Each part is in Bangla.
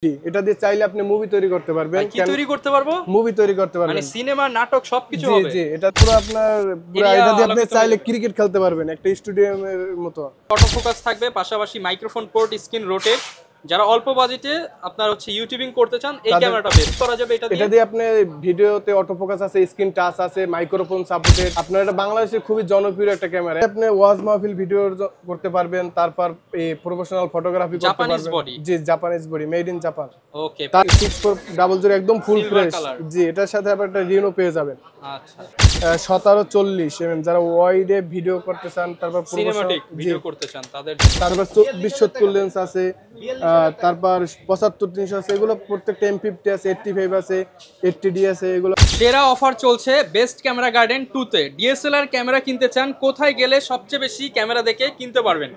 জি, এটা দিয়ে চাইলে আপনি মুভি তৈরি করতে পারবেন। কি তৈরি করতে পারবো? মুভি তৈরি করতে পারবেন। মানে সিনেমা, নাটক সবকিছু জি, হবে। জি, এটা পুরো আপনার এটা দিয়ে আপনি চাইলে ক্রিকেট খেলতে পারবেন একটা স্টেডিয়ামের মতো। অটো ফোকাস থাকবে, পাশাপাশি মাইক্রোফোন পোর্ট, স্ক্রিন রোটেট। যারা অল্প বাজেটে আপনার ইউটিউবিং করতে চান, এই ক্যামেরাটা বেস্ট করা যাবে এটা দিয়ে আপনি ভিডিওতে অটো ফোকাস আছে, স্ক্রিন টাচ আছে, মাইক্রোফোন সাপোর্টেড। আপনার এটা বাংলাদেশের খুবই জনপ্রিয় একটা ক্যামেরা। আপনি ওয়াজ মাহফিল ভিডিও করতে পারবেন, তারপর এই প্রফেশনাল ফটোগ্রাফি করতে পারবেন। জি, Japanese body, made in Japan. Okay, তার 6400 একদম ফুল ফ্রেশ। জি, এটার সাথে আবার একটা রিনো পেয়ে যাবেন। আচ্ছা, 1740 যারা ওয়াইডে ভিডিও করতে চান, তারপর সিনেমাটিক ভিডিও করতে চান তাদের, তারপর 2470 লেন্স আছে, তারপর 75-300 আছে। এগুলো প্রত্যেকটা M50 আছে, 85 আছে, 80D আছে। এগুলো সেরা অফার চলছে বেস্ট ক্যামেরা গার্ডেন 2 তে। ডিএসএলআর ক্যামেরা কিনতে চান, কোথায় গেলে সবচেয়ে বেশি ক্যামেরা দেখে কিনতে পারবেন?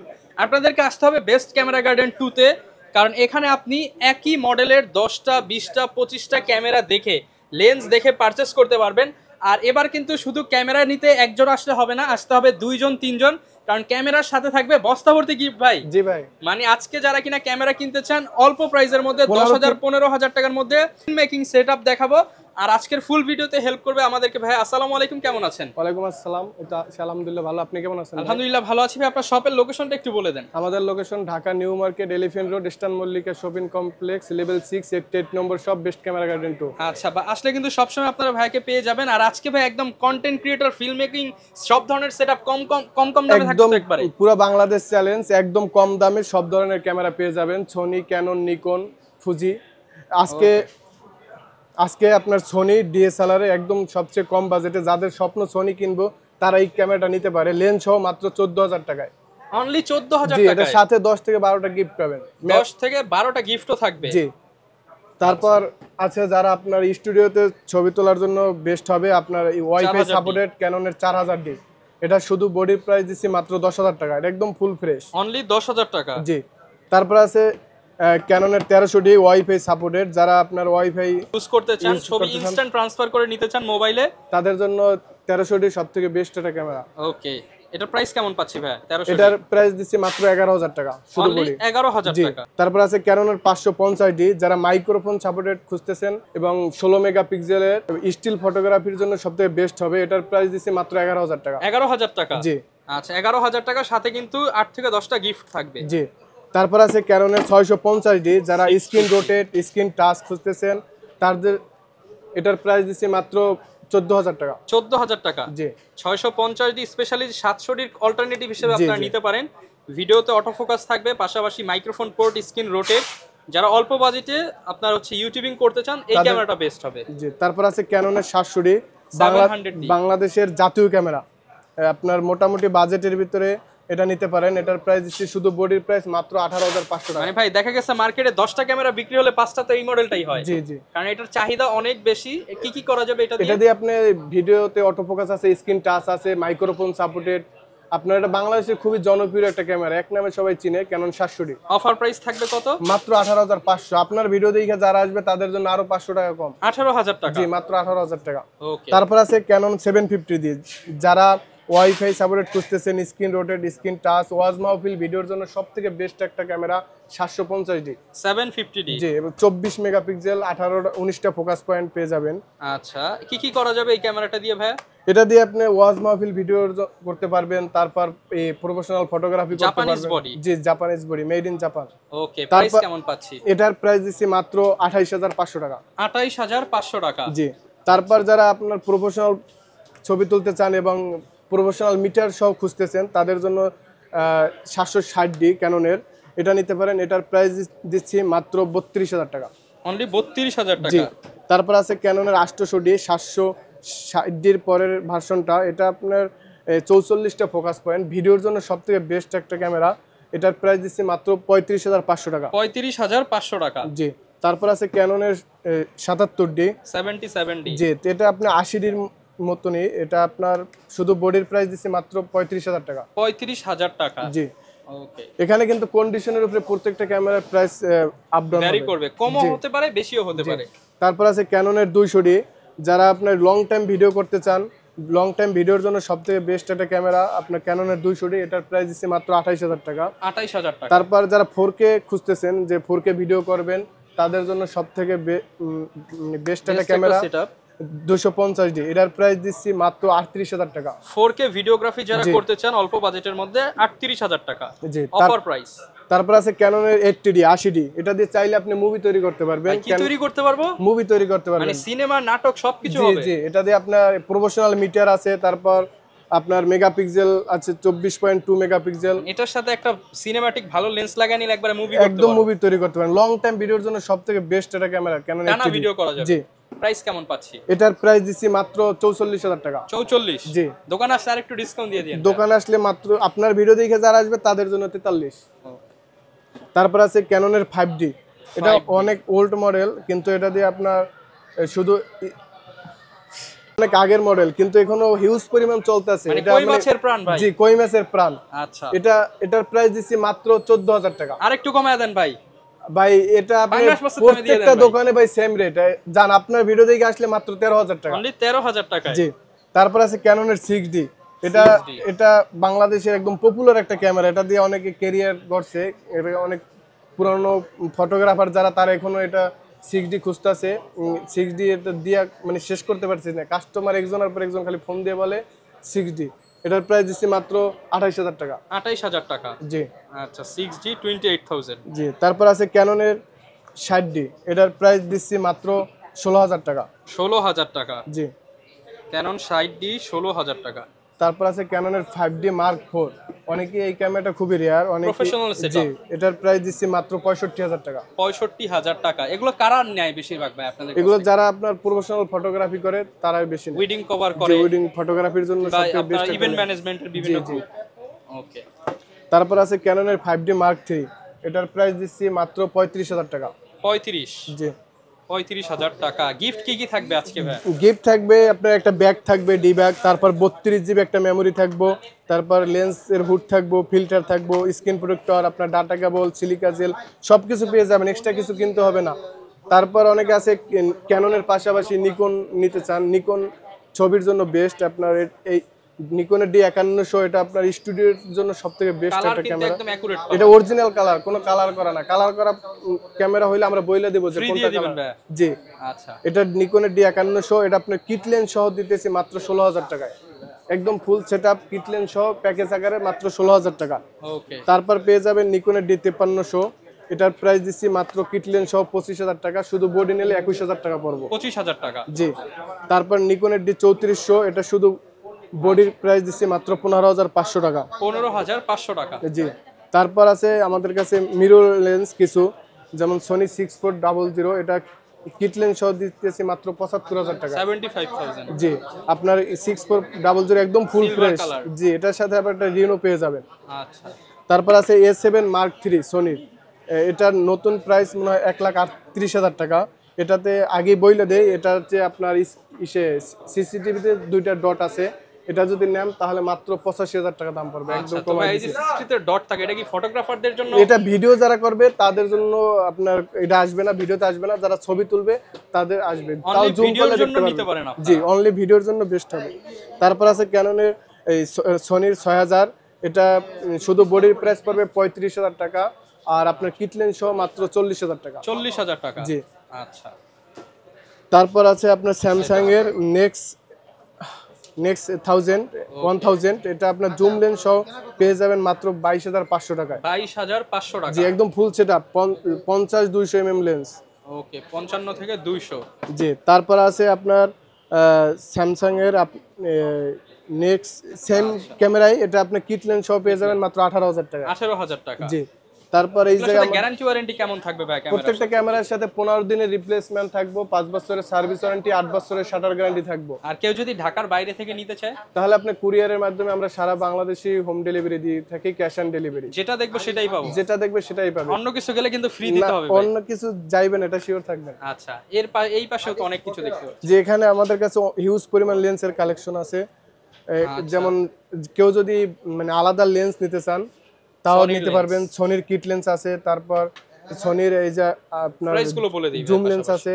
আপনাদেরকে আসতে হবে বেস্ট ক্যামেরা গার্ডেন 2 তে, কারণ এখানে আপনি একই মডেলের 10টা 20টা 25টা ক্যামেরা দেখে, লেন্স দেখে পারচেস করতে পারবেন। আর এবার কিন্তু শুধু ক্যামেরা নিতে একজন আসলে হবে না, আসতে হবে 2 জন 3 জন, কারণ ক্যামেরার সাথে থাকবে বস্তা ভর্তি গিফট ভাই। জি ভাই, মানে আজকে যারা কিনা ক্যামেরা কিনতে চান অল্প প্রাইসের মধ্যে 10,000 15,000 টাকার মধ্যে মেকিং সেটআপ দেখাবো। আর আজকের ফুল ভিডিওতে হেল্প করবে আমাদেরকে ভাই। আসসালামু আলাইকুম, কেমন আছেন? ওয়ালাইকুম আসসালাম। আলহামদুলিল্লাহ ভালো, আপনি কেমন আছেন? আলহামদুলিল্লাহ ভালো আছি ভাই। আপনার শপের লোকেশনটা একটু বলে দেন। আমাদের location Dhaka new market, elephant road, eastern Mallika shopping complex, level 6, 88 নম্বর শপ, বেস্ট ক্যামেরা গার্ডেন 2। আচ্ছা, বা আসলে কিন্তু সবসময় আপনারা ভাইকে পেয়ে যাবেন। আর আজকে ভাই একদম কন্টেন্ট ক্রিয়েটর, ফিল্ম মেকিং সব ধরনের সেটআপ কম দামে থাকবে একবারে। পুরো বাংলাদেশ চ্যালেঞ্জ, একদম কম দামে সব ধরনের ক্যামেরা পেয়ে যাবেন। Sony, Canon, Nikon, Fuji. আজকে আপনার সোনি ডিএসএলআর একদম সবচেয়ে কম বাজেটে, যাদের স্বপ্ন সোনি কিনবো তারা এই ক্যামেরাটা নিতে পারে, লেন্স সহ মাত্র 14,000 টাকায়। অনলি 14,000 টাকা। এটার সাথে 10 থেকে 12টা গিফট পাবেন। 10 থেকে 12টা গিফটও থাকবে। জি। তারপর আছে যারা আপনার স্টুডিওতে ছবি তোলার জন্য বেস্ট হবে, আপনার ওয়াইফাই সাপোর্টেড ক্যাননের 4000D। এটা শুধু বডি প্রাইস দিচ্ছি মাত্র 10,000 টাকা, এটা একদম ফুল ফ্রেশ, অনলি 10,000 টাকা। জি। তারপর আছে ক্যাননের 1300D ওয়াইফাই সাপোর্টেড, যারা আপনার ওয়াইফাই ইউজ করতে চান, ছবি ইনস্ট্যান্ট ট্রান্সফার করে নিতে চান মোবাইলে, তাদের জন্য 1300D সবথেকে বেস্ট একটা ক্যামেরা। ওকে, এটার প্রাইস কেমন পাচ্ছি ভাই? 1300। এটার প্রাইস দিচ্ছি মাত্র 11,000 টাকা, শুধু বডি 11,000 টাকা। তারপর আছে ক্যাননের 550D, যারা মাইক্রোফোন সাপোর্টেড খুঁজতেছেন এবং 16 মেগাপিক্সেলের স্টিল ফটোগ্রাফির জন্য সবথেকে বেস্ট হবে। এটার প্রাইস দিচ্ছি মাত্র 11,000 টাকা। 11,000 টাকা, জি। আচ্ছা, 11,000 টাকা, সাথে কিন্তু 8 থেকে 10টা গিফট থাকবে। জি। তারপর আছে ক্যাননের 650D, যারা স্ক্রিন রোটেট, স্ক্রিন টাচ খুঁজতেছেন তাদের, এটার প্রাইস দিচ্ছি মাত্র 14,000 টাকা। 14,000 টাকা, জি। 650D স্পেশালি 700D অল্টারনেটিভ হিসেবে আপনারা নিতে পারেন। ভিডিওতে অটো ফোকাস থাকবে, পাশাপাশি মাইক্রোফোন পোর্ট, স্ক্রিন রোটেট। যারা অল্প বাজেটে আপনার ইউটিউবিং করতে চান, এই ক্যামেরাটা বেস্ট হবে। জি। তারপর আছে ক্যাননের 700D, বাংলাদেশের জাতীয় ক্যামেরা। আপনার মোটামুটি বাজেটের ভিতরে এটা নিতে পারেন। এটার প্রাইস দিচ্ছি শুধু বডির প্রাইস মাত্র 18,500 টাকা। মানে ভাই দেখা গেছে মার্কেটে 10টা ক্যামেরা বিক্রি হলে 5টা তো এই মডেলটাই হয়। জি, জি। কারণ এটার চাহিদা অনেক বেশি। কি কি করা যাবে এটা দিয়ে? এটা দিয়ে আপনি ভিডিওতে অটো ফোকাস আছে, স্ক্রিন টাচ আছে, মাইক্রোফোন সাপোর্টেড। আপনার এটা বাংলাদেশের খুবই জনপ্রিয় একটা ক্যামেরা, এক নামে সবাই চিনে, ক্যানন 700D। অফার প্রাইস থাকবে কত? মাত্র 18,500। আপনার ভিডিও দেখে যারা আসবে তাদের জন্য আরো 500 টাকা কম, 18,000 টাকা। জি, মাত্র 18,000 টাকা। ওকে। তারপর আছে ক্যানন 750D, যারা ওয়াইফাই সাপোর্টেড খুঁজতেছেন, স্ক্রিন রোটেট, স্ক্রিন টাচ, ওয়াজ মাহফিল ভিডিওর জন্য সবথেকে বেস্ট একটা ক্যামেরা 750D 750D। জি, এবং 24 মেগাপিক্সেল, 19টা ফোকাস পয়েন্ট পেয়ে যাবেন। আচ্ছা, কি কি করা যাবে এই ক্যামেরাটা দিয়ে ভাই? এটা দিয়ে আপনি ওয়াজ মাহফিল ভিডিও করতে পারবেন, তারপর এই প্রফেশনাল ফটোগ্রাফি করতে পারবেন। জি, Japanese body, made in Japan. Okay, price কেমন পাচ্ছি? এটার প্রাইস দিচ্ছি মাত্র 28,500 টাকা। 28,500 টাকা, জি। তারপর যারা আপনার প্রফেশনাল ছবি তুলতে চান এবং প্রফেশনাল মিটার সহ খুঁজতেছেন তাদের জন্য 760D ক্যাননের এটা নিতে পারেন। এটার প্রাইস দিচ্ছি মাত্র 32,000 টাকা, অনলি 32,000 জি। টাকা। তারপর আছে ক্যাননের 800D 760Dর পরের ভার্সনটা, এটা আপনার 44টা ফোকাস পয়েন্ট ভিডিওর জন্য সবথেকে বেস্ট একটা ক্যামেরা। এটার প্রাইস দিচ্ছি মাত্র 35,500 টাকা, 35,500 টাকা, জি। তারপর আছে ক্যাননের 77D 77D, জি, এটা আপনি 80Dর মতনই। এটা আপনার শুধু বডির প্রাইস দিচ্ছি মাত্র 35,000 টাকা, 35,000 টাকা, জি। ওকে। এখানে কিন্তু কন্ডিশনের উপরে প্রত্যেকটা ক্যামেরার প্রাইস আপ ডাউন ভ্যারি করবে, কমও হতে পারে, বেশিও হতে পারে। তারপর আছে ক্যাননের 200D, যারা আপনার লং টাইম ভিডিও করতে চান, লং টাইম ভিডিওর জন্য সবথেকে বেস্ট একটা ক্যামেরা আপনার ক্যাননের 200D। এটার প্রাইস দিচ্ছি মাত্র 28,000 টাকা, 28,000 টাকা। তারপর যারা 4K খুঁজতেছেন, যে 4K ভিডিও করবেন, তাদের জন্য সবথেকে বেস্ট একটা ক্যামেরা সেটআপ 250D, এটার প্রাইস দিচ্ছি মাত্র 38,000 টাকা। 4K ভিডিওগ্রাফি যারা করতে চান অল্প বাজেটের মধ্যে 38,000 টাকা জি, অফার প্রাইস। তারপর আছে ক্যাননের 80D 80D, এটা দিয়ে চাইলে আপনি মুভি তৈরি করতে পারবেন। কি তৈরি করতে পারবো? মুভি তৈরি করতে পারবেন, মানে সিনেমা নাটক সবকিছু জি হবে। জি, এটা দিয়ে আপনার প্রফেশনাল মিটার আছে, তারপর আপনার মেগাপিক্সেল আছে 24.2 মেগাপিক্সেল। এটার সাথে একটা সিনেম্যাটিক ভালো লেন্স লাগায় নিলে একবারে মুভি করতে একদম মুভি তৈরি করতে পারেন। লং টাইম ভিডিওর জন্য সবথেকে বেস্ট এটা ক্যামেরা, ক্যানন 80D ভিডিও করা যাবে। জি। প্রাইস কেমন পাচ্ছি? এটার প্রাইস দিচ্ছি মাত্র 44,000 টাকা। 44? জি। দোকানে আসলে আরেকটু ডিসকাউন্ট দিয়ে দিন। দোকানে আসলে মাত্র আপনার ভিডিও দেখে যারা আসবে তাদের জন্য 43। তারপর আছে ক্যাননের 5D, এটা অনেক ওল্ড মডেল, কিন্তু এটা দিয়ে আপনার শুধু অনেক আগের মডেল, কিন্তু এখনো হিউজ পরিমাণ চলতেছে। এটা কই মাছের প্রাণ ভাই? জি, কই মাছের প্রাণ। আচ্ছা, এটার প্রাইস দিচ্ছি মাত্র 14,000 টাকা। আরেকটু কমায় দেন ভাই। ভাই এটা আপনি প্রত্যেকটা দোকানে ভাই সেম রেট জান, আপনার ভিডিও দেখে আসলে মাত্র 13,000 টাকা। অনলি 13,000 টাকা। জি। তারপর আছে ক্যাননের 6D, এটা বাংলাদেশের একদম পপুলার একটা ক্যামেরা, এটা দিয়ে অনেকে ক্যারিয়ার করছে। এটা অনেক পুরানো ফটোগ্রাফার যারা, তারা এখনো এটা 6D খুঁজতেছে। 6D এটা দিয়ে মানে শেষ করতে পারছি না, কাস্টমার একজনের পর একজন খালি ফোন দিয়ে বলে 6D। এটার প্রাইস দিচ্ছি মাত্র 28,000 টাকা। 28,000 টাকা। জি। আচ্ছা, 6D 28,000। জি। তারপর আছে ক্যাননের 60D, এটার প্রাইস দিচ্ছি মাত্র 16,000 টাকা। 16,000 টাকা। জি। ক্যানন 60D 16,000 টাকা। তারপর আছে ক্যাননের 5D Mark IV, অনেকে এই ক্যামেরাটা খুবই রেয়ার, অনেকে প্রফেশনাল সেটআপ। জি, এটার প্রাইস দিচ্ছি মাত্র 65,000 টাকা। 65,000 টাকা। এগুলো কারা নেয় বেশিরভাগ ভাই আপনাদের? এগুলো যারা আপনার প্রফেশনাল ফটোগ্রাফি করে তারাই বেশি নেয়। উইডিং কভার করে, উইডিং ফটোগ্রাফির জন্য সবচেয়ে বেস্ট ইভেন্ট ম্যানেজমেন্টের বিভিন্ন গ্রুপ। ওকে। তারপর আছে ক্যাননের 5D Mark III, এটার প্রাইস দিচ্ছি মাত্র 35,000 টাকা। 35? জি। 35,000 টাকা। গিফট কি থাকবে আজকে ভাই? গিফট থাকবে আপনার একটা ব্যাগ থাকবে, ডি ব্যাগ, তারপর 32GB একটা মেমোরি থাকবো, তারপর লেন্সের হুড থাকবো, ফিল্টার থাকবো, স্ক্রিন প্রোটেক্টর, আপনার ডাটা কেবল, সিলিকা জেল, সবকিছু পেয়ে যাবেন, এক্সট্রা কিছু কিনতে হবে না। তারপর অনেকে আছে ক্যাননের পাশাপাশি নিকন নিতে চান, নিকন ছবির জন্য বেস্ট। আপনার এই নিকনের D5100, এটা আপনার স্টুডিওর জন্য সবথেকে বেস্ট একটা ক্যামেরা। এটা অরিজিনাল কালার, কোনো কালার করা না। কালার করা ক্যামেরা হইলে আমরা বইলে দেব যে কোনটা কালার। জি। আচ্ছা। এটা নিকনের D5100, এটা আপনার কিট লেন্স সহ দিতেছি মাত্র 16,000 টাকায়। একদম ফুল সেটআপ কিট লেন্স সহ প্যাকেজ আকারে মাত্র 16,000 টাকা। ওকে। তারপর পেয়ে যাবেন নিকনের D5300, এটার প্রাইস দিচ্ছি মাত্র কিট লেন্স সহ 25,000 টাকা, শুধু বডি নিলে 21,000 টাকা পড়বে। 25,000 টাকা। জি। তারপর নিকনের D3400, এটা শুধু বডির প্রাইস দিচ্ছি মাত্র 15,500 টাকা। 15,500 টাকা। জি। তারপর আছে আমাদের কাছে মিরর লেন্স কিছু, যেমন সনি 6400, এটা কিট লেন্স সহ দিতেছি মাত্র 75,000 টাকা। 75,000। জি। আপনার 6400 একদম ফুল ফ্রেশ। জি, এটার সাথে আবার একটা রিনো পেয়ে যাবেন। আচ্ছা। তারপর আছে A7 Mark III সনির, এটার নতুন প্রাইস মনে হয় 1,38,000 টাকা। এটাতে আগে বইলে দেয়, এটা হচ্ছে আপনার সিসিটিভিতে 2টা ডট আছে, এটা যদি নেন তাহলে মাত্র 85,000 টাকা দাম পড়বে। একদম কমাই দিয়েছি। এই যে সিসিটিভিতে ডট থাকে, এটা কি ফটোগ্রাফারদের জন্য? এটা ভিডিও যারা করবে তাদের জন্য আপনার এটা আসবে না, ভিডিওতে আসবে না। যারা ছবি তুলবে তাদের আসবে, তাও জুম করে দেখতে পারেন। জি, অনলি ভিডিওর জন্য বেস্ট হবে। তারপর আছে ক্যাননের এই সনির 6000, এটা শুধু বডির প্রাইস পড়বে 35,000 টাকা, আর আপনার কিট লেন্স সহ মাত্র 40,000 টাকা। 40,000 টাকা। জি। আচ্ছা। তারপর আছে আপনার স্যামসাং এর নেক্সট 1000, এটা আপনার জুম লেন্স সহ পেয়ে যাবেন মাত্র 22,500 টাকায়। 22,500 টাকা। জি, একদম ফুল সেটআপ 50-200 mm লেন্স। ওকে, 55 থেকে 200। জি। তারপর আছে আপনার স্যামসাং এর নেক্সট সেম ক্যামেরাই, এটা আপনি কিট লেন্স সহ পেয়ে যাবেন মাত্র 18,000 টাকা। 18,000 টাকা। জি। তারপর এই জায়গায় গ্যারান্টি ওয়ারেন্টি কেমন থাকবে ভাই ক্যামেরার? প্রত্যেকটা ক্যামেরার সাথে 15 দিনের রিপ্লেসমেন্ট থাকবে, 5 বছরের সার্ভিস ওয়ারেন্টি, 8 বছরের শাটার গ্যারান্টি থাকবে। আর কেউ যদি ঢাকার বাইরে থেকে নিতে চায় তাহলে আপনি কুরিয়ারের মাধ্যমে আমরা সারা বাংলাদেশে হোম ডেলিভারি দিয়ে থাকি, ক্যাশ অন ডেলিভারি। যেটা দেখবো সেটাই পাবো? যেটা দেখবে সেটাই পাবে। অন্য কিছু গেলে কিন্তু ফ্রি দিতে হবে? অন্য কিছু যাইবেন এটা শিওর থাকবেন। আচ্ছা। এই পাশেও তো অনেক কিছু দেখতে পাচ্ছি। যে এখানে আমাদের কাছে হিউজ পরিমাণ লেন্সের কালেকশন আছে। যেমন কেউ যদি মানে আলাদা লেন্স নিতে চান তাও নিতে পারবেন। সনির কিট লেন্স আছে, তারপর সনির এই যে আপনার জুম লেন্স আছে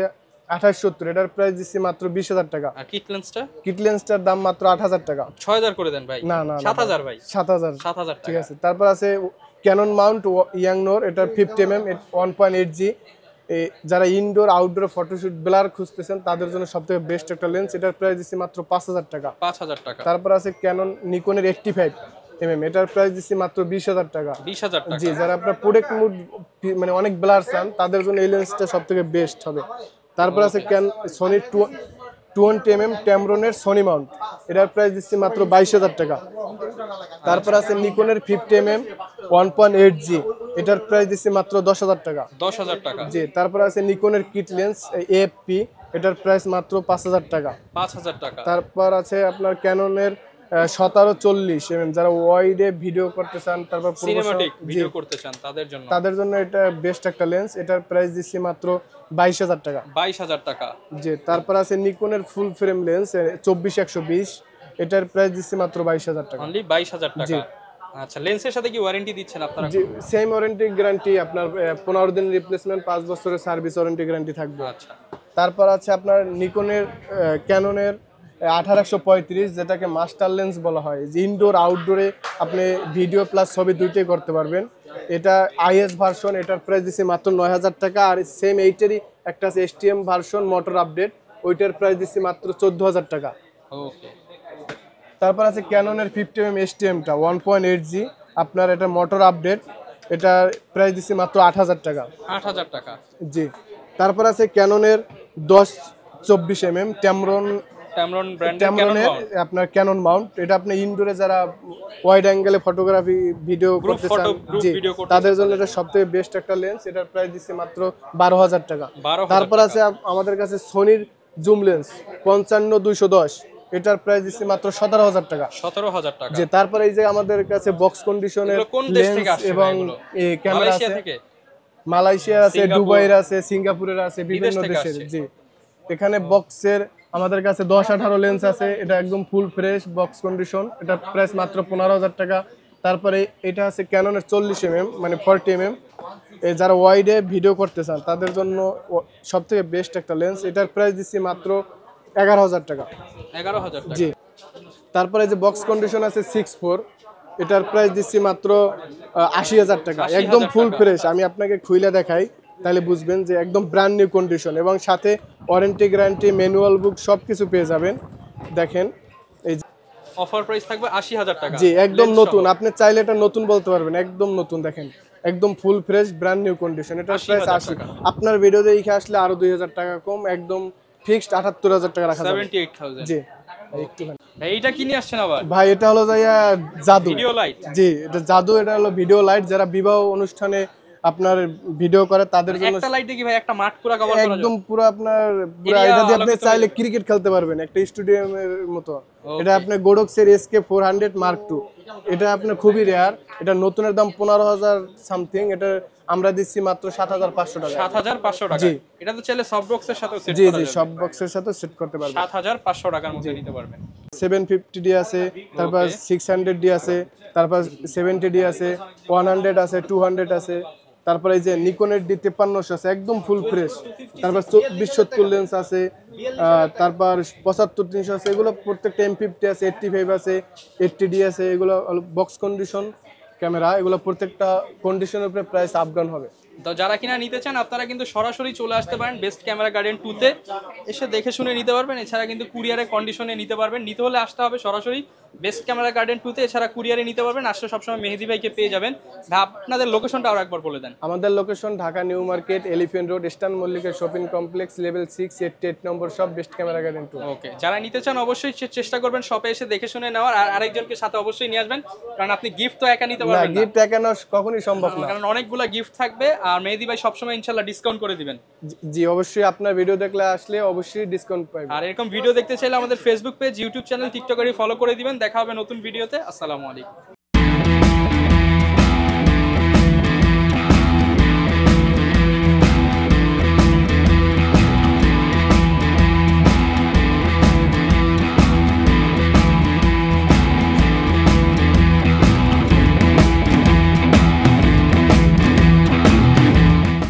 2870, এটার প্রাইস দিচ্ছি মাত্র 20,000 টাকা। আর কিট লেন্সটা? কিট লেন্সটার দাম মাত্র 8,000 টাকা। 6,000 করে দেন ভাই। না না, 7,000 ভাই। 7,000 ঠিক আছে। তারপর আছে ক্যানন মাউন্ট ইয়াংনোর, এটা 50 mm 1.8G, যারা ইনডোর আউটডোর ফটোশুট ব্লার খুঁজতেছেন তাদের জন্য সবথেকে বেস্ট একটা লেন্স। এটার প্রাইস দিচ্ছি মাত্র 5000 টাকা। 5000 টাকা। তারপর আছে ক্যানন নিকনের 85mm, এটার প্রাইস দিচ্ছি মাত্র 20000 টাকা। 20000 টাকা। জি, যারা আপনার প্রোডাক্ট মুড মানে অনেক ব্লার চান তাদের জন্য এই লেন্সটা সবথেকে বেস্ট হবে। তারপর আছে সনি 20mm ট্যামরনের সনি মাউন্ট, এটার প্রাইস দিচ্ছি মাত্র 22000 টাকা। তারপর আছে নিকনের 50mm 1.8G, এটার প্রাইস দিচ্ছি মাত্র 10000 টাকা। 10000 টাকা। জি, তারপর আছে নিকনের কিট লেন্স AFP, এটার প্রাইস মাত্র 5000 টাকা। 5000 টাকা। তারপর আছে আপনার ক্যাননের 1740mm, যারা ওয়াইডে ভিডিও করতে চান, তারপর সিনেমাটিক ভিডিও করতে চান তাদের জন্য এটা বেস্ট একটা লেন্স, এটার প্রাইস দিচ্ছি মাত্র 22000 টাকা। 22000 টাকা। জি, তারপর আছে নিকনের ফুল ফ্রেম লেন্স 24-120, এটার প্রাইস দিচ্ছি মাত্র 22000 টাকা। অনলি 22000 টাকা। আচ্ছা, লেন্সের সাথে কি ওয়ারেন্টি দিচ্ছেন আপনারা? জি, সেম ওয়ারেন্টি গ্যারান্টি, আপনার 15 দিন রিপ্লেসমেন্ট, 5 বছরের সার্ভিস ওয়ারেন্টি গ্যারান্টি থাকবে। আচ্ছা। তারপর আছে আপনার নিকনের ক্যাননের 1835, যেটাকে মাস্টার লেন্স বলা হয়, যে ইনডোর আউটডোরে আপনি ভিডিও প্লাস ছবি দুইটাই করতে পারবেন। এটা IS ভার্সন, এটার প্রাইস দিচ্ছি মাত্র 9000 টাকা। আর সেম এইটারই একটা আছে STM ভার্সন মোটর আপডেট, ওইটার প্রাইস দিচ্ছি মাত্র 14000 টাকা। ওকে। তারপর আছে ক্যাননের 50mm STMটা 1.8G, আপনার এটা মোটর আপডেট, এটার প্রাইস দিচ্ছি মাত্র 8000 টাকা। 8000 টাকা। জি, তারপর আছে ক্যাননের 10-24mm ট্যামরনের আপনার ক্যানন মাউন্ট, এটা আপনি ইনডোরে যারা ওয়াইড অ্যাঙ্গেলে ফটোগ্রাফি ভিডিও করতে চান, জি, তাদের জন্য এটা সবথেকে বেস্ট একটা লেন্স, এটার প্রাইস দিচ্ছি মাত্র 12000 টাকা। তারপর আছে আমাদের কাছে সনির জুম লেন্স 55-210, এটার প্রাইস দিচ্ছি মাত্র 17000 টাকা। 17000 টাকা। যে তারপরে এই যে আমাদের কাছে বক্স কন্ডিশনের লেন্স এবং ক্যামেরা আছে, মালয়েশিয়ার আছে, দুবাইয়ের আছে, সিঙ্গাপুরের আছে, বিভিন্ন দেশের। জি, এখানে বক্সের আমাদের কাছে 10-18 লেন্স আছে, এটা একদম ফুল ফ্রেশ বক্স কন্ডিশন, এটা প্রাইস মাত্র 15000 টাকা। তারপরে এটা আছে ক্যাননের 40mm মানে 40mm, যারা ওয়াইডে ভিডিও করতে চান তাদের জন্য সবথেকে বেস্ট একটা লেন্স, এটার প্রাইস দিচ্ছি মাত্র 11000 টাকা। 11000 টাকা। জি, তারপরে যে বক্স কন্ডিশন আছে 6.4, এটার প্রাইস দিচ্ছি মাত্র 80000 টাকা, একদম ফুল ফ্রেশ। আমি আপনাকে খুইলে দেখাই তাহলে বুঝবেন যে একদম ব্র্যান্ড নিউ কন্ডিশন, এবং সাথে ওয়ারেন্টি গ্যারান্টি ম্যানুয়াল বুক সবকিছু পেয়ে যাবেন। দেখেন এই অফার প্রাইস থাকবে 80000 টাকা। জি, একদম নতুন, আপনি চাইলে এটা নতুন বলতে পারবেন, একদম নতুন। দেখেন একদম full fresh brand new condition, এটার প্রাইস 80। আপনার ভিডিও দেখে আসলে আরো 2000 টাকা কম, একদম ফিক্সড 78000 টাকা রাখা যাবে। 78000। জি, একটুখানি এইটা কি নিয়ে আসছেন আবার? ভাই, এটা হলো যাইয়া জাদু ভিডিও লাইট। জি, এটা জাদু, এটা হলো ভিডিও লাইট। যারা বিবাহ অনুষ্ঠানে আপনার ভিডিও করে তাদের জন্য একটা লাইট দেখি ভাই, একটা মাঠ পুরো কভার করা যাবে, একদম পুরো আপনার পুরো, এটা দিয়ে আপনি চাইলে ক্রিকেট খেলতে পারবেন একটা স্টেডিয়ামের মতো। এটা আপনি গোডক্সের SK400 Mark II, এটা আপনার খুবই রেয়ার, এটা নতুনের দাম 15000 সামথিং, এটা আমরা দিচ্ছি মাত্র 7500 টাকা। 7500 টাকা। জি, এটা তো চাইলে সব বক্সের সাথে সেট জি করা জি, যাবে। সব বক্সের সাথে সেট করতে পারবেন। 7500 টাকার মধ্যে নিতে পারবেন। 750D আছে, তারপর 600D আছে, তারপর 70D আছে, 100 আছে, 200 আছে, তারপর এই যে নিকনের D5300 আছে, একদম ফুল ফ্রেশ। তারপর 2470 লেন্স আছে, তারপর 75300 আছে, এগুলো প্রত্যেকটা M50 আছে, 85 আছে, 80D আছে, এগুলো বক্স কন্ডিশন ক্যামেরা, এগুলো প্রত্যেকটা কন্ডিশনের উপরে প্রাইস আপ ডাউন হবে। তো যারা কিনা নিতে চান আপনারা কিন্তু সরাসরি চলে আসতে পারেন বেস্ট ক্যামেরা গার্ডেন 2 তে, এসে দেখে শুনে নিতে পারবেন। এছাড়া কিন্তু কুরিয়ারে কন্ডিশনে নিতে পারবেন, নিতে হলে আসতে হবে সরাসরি বেস্ট ক্যামেরা গার্ডেন 2 তে। এছাড়া কুরিয়ারে নিতে পারবেন, আসলে সবসময় মেহেদি ভাইকে পেয়ে যাবেন। ভাই, আপনাদের লোকেশনটা আরো একবার বলে দেন। আমাদের location Dhaka new market, elephant road, eastern Mallika shopping complex, level 6, 88 নম্বর শপ, বেস্ট ক্যামেরা গার্ডেন 2। ওকে, যারা নিতে চান অবশ্যই চেষ্টা করবেন শপে এসে দেখে শুনে নেওয়ার, আর আরেকজনকে সাথে অবশ্যই নিয়ে আসবেন, কারণ আপনি গিফট তো একা নিতে পারবেন না। গিফট একা নেওয়া কখনোই সম্ভব না, কারণ অনেকগুলা গিফট থাকবে, আর মেহেদি ভাই সবসময় ইনশাআল্লাহ ডিসকাউন্ট করে দিবেন। জি, অবশ্যই আপনার ভিডিও দেখলে আসলে অবশ্যই ডিসকাউন্ট পাবেন। আর এরকম ভিডিও দেখতে চাইলে আমাদের ফেসবুক পেজ, ইউটিউব চ্যানেল, টিকটকে ফলো করে দিবেন। দেখা হবে নতুন ভিডিওতে। আসসালামু আলাইকুম।